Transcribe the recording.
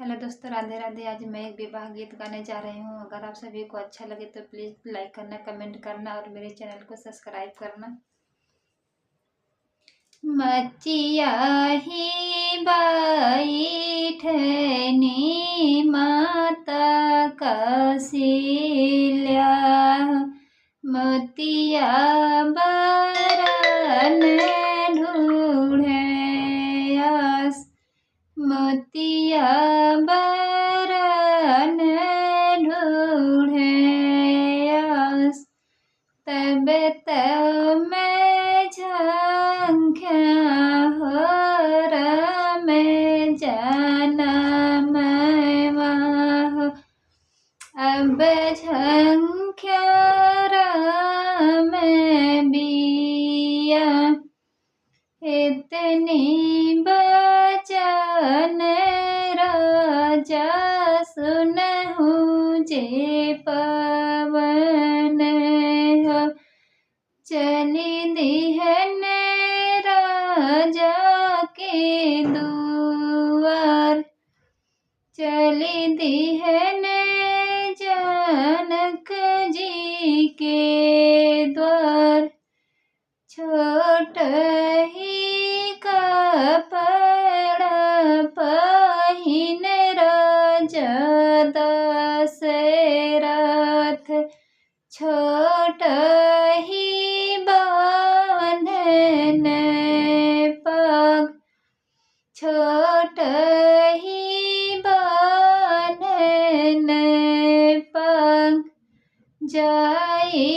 Hello दोस्तों, राधे राधे। आज मैं एक विवाह गीत गाने जा रही हूँ। अगर आप सभी को अच्छा लगे तो प्लीज़ लाइक करना, कमेंट करना और मेरे चैनल को सब्सक्राइब करना। मचिया ही बैठनी माता कौशल्या, मोतिया बरन ढूढ़े आस, मोतिया बरन ढूढ़े आस। तब मैं झंख्या होर में जनम हो, अब झंख्या में बिया। इतनी बचन राजा सुनहु जे पवन हो, चली दिहन राजा के दुआर, चली दिहन जनक जी के द्वार। छोट ही कपड़ा पहिन राजा दशरथ, छोट ही बान्हन पग, छोट ही बान्हन पग। जाई